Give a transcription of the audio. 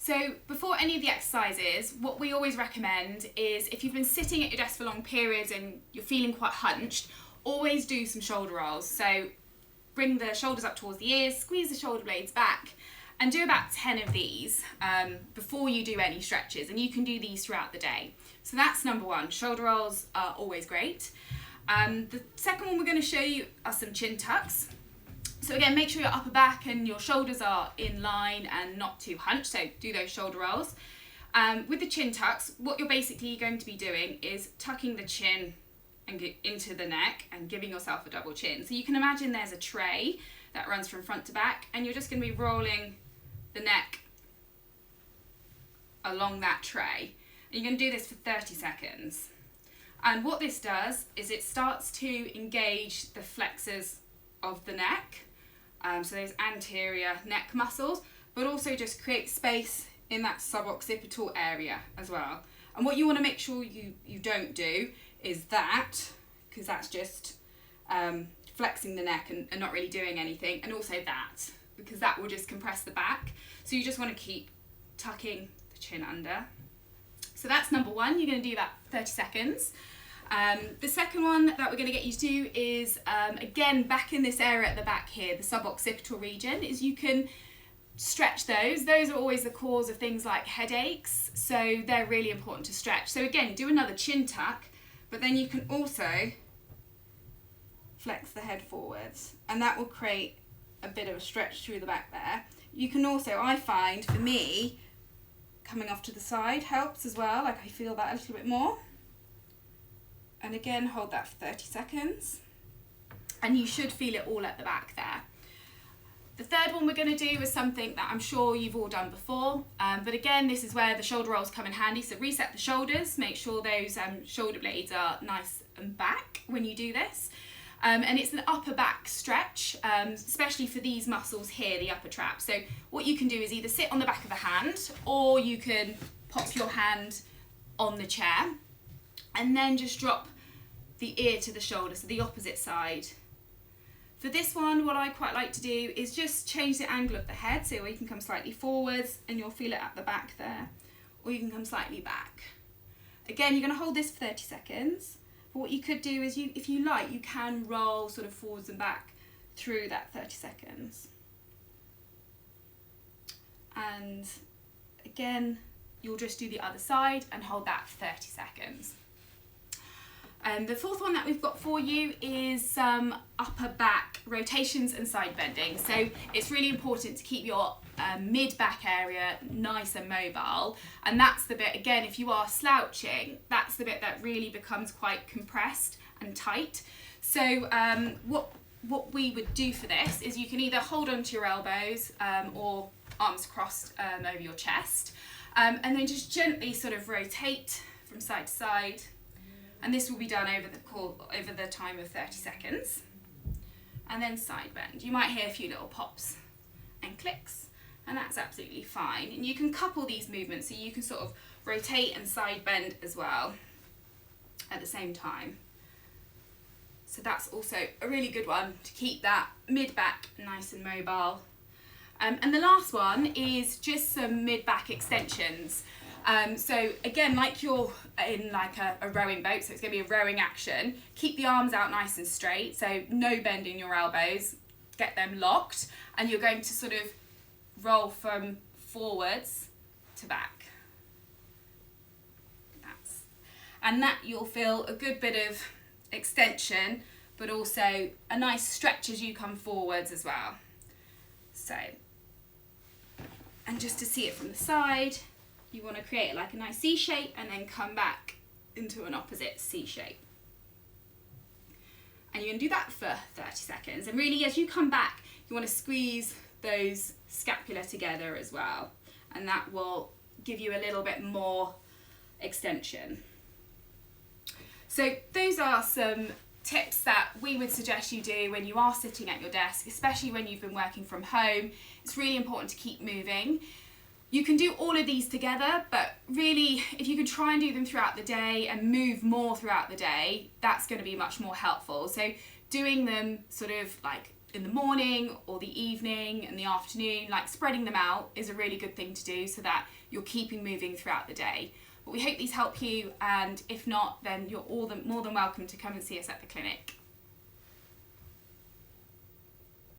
So before any of the exercises, what we always recommend is if you've been sitting at your desk for long periods and you're feeling quite hunched, always do some shoulder rolls. So bring the shoulders up towards the ears, squeeze the shoulder blades back, and do about 10 of these before you do any stretches, and you can do these throughout the day. So that's number one. Shoulder rolls are always great. The second one we're going to show you are some chin tucks. So again, make sure your upper back and your shoulders are in line and not too hunched, so do those shoulder rolls. With the chin tucks, what you're basically going to be doing is tucking the chin and get into the neck and giving yourself a double chin. So you can imagine there's a tray that runs from front to back, and you're just going to be rolling the neck along that tray. And you're going to do this for 30 seconds. And what this does is it starts to engage the flexors of the neck, so those anterior neck muscles, but also just create space in that suboccipital area as well. And what you want to make sure you don't do is that, because that's just flexing the neck and not really doing anything, and also that, because that will just compress the back. So you just want to keep tucking the chin under. So that's number one. You're going to do that for 30 seconds. The second one that we're going to get you to do is, again, back in this area at the back here, the suboccipital region, is you can stretch those. Those are always the cause of things like headaches, so they're really important to stretch. So again, do another chin tuck, but then you can also flex the head forwards, and that will create a bit of a stretch through the back there. You can also, I find, for me, coming off to the side helps as well, like I feel that a little bit more. And again, hold that for 30 seconds. And you should feel it all at the back there. The third one we're going to do is something that I'm sure you've all done before. But again, this is where the shoulder rolls come in handy. So reset the shoulders, make sure those shoulder blades are nice and back when you do this. And it's an upper back stretch, especially for these muscles here, the upper trap. So what you can do is either sit on the back of a hand, or you can pop your hand on the chair and then just drop the ear to the shoulder, so the opposite side. For this one, what I quite like to do is just change the angle of the head, so you can come slightly forwards and you'll feel it at the back there, or you can come slightly back. Again, you're going to hold this for 30 seconds. But what you could do is, if you like, you can roll sort of forwards and back through that 30 seconds. And again, you'll just do the other side and hold that for 30 seconds. And the fourth one that we've got for you is some upper back rotations and side bending. So it's really important to keep your mid-back area nice and mobile. And that's the bit, again, if you are slouching, that's the bit that really becomes quite compressed and tight. So what we would do for this is you can either hold onto your elbows or arms crossed over your chest, and then just gently sort of rotate from side to side. And this will be done over the time of 30 seconds. And then side bend. You might hear a few little pops and clicks, and that's absolutely fine. And you can couple these movements, so you can sort of rotate and side bend as well at the same time. So that's also a really good one to keep that mid-back nice and mobile. And the last one is just some mid-back extensions. So again, like you're in like a rowing boat, so it's going to be a rowing action. Keep the arms out nice and straight, so no bend in your elbows, get them locked, and you're going to sort of roll from forwards to back. And that you'll feel a good bit of extension, but also a nice stretch as you come forwards as well. So, and just to see it from the side, you want to create like a nice C shape and then come back into an opposite C shape. And you're going to do that for 30 seconds. And really, as you come back, you want to squeeze those scapula together as well. And that will give you a little bit more extension. So those are some tips that we would suggest you do when you are sitting at your desk, especially when you've been working from home. It's really important to keep moving. You can do all of these together, but really, if you could try and do them throughout the day and move more throughout the day, that's going to be much more helpful. So doing them sort of like in the morning or the evening and the afternoon, like spreading them out is a really good thing to do so that you're keeping moving throughout the day. But we hope these help you, and if not, then you're more than welcome to come and see us at the clinic.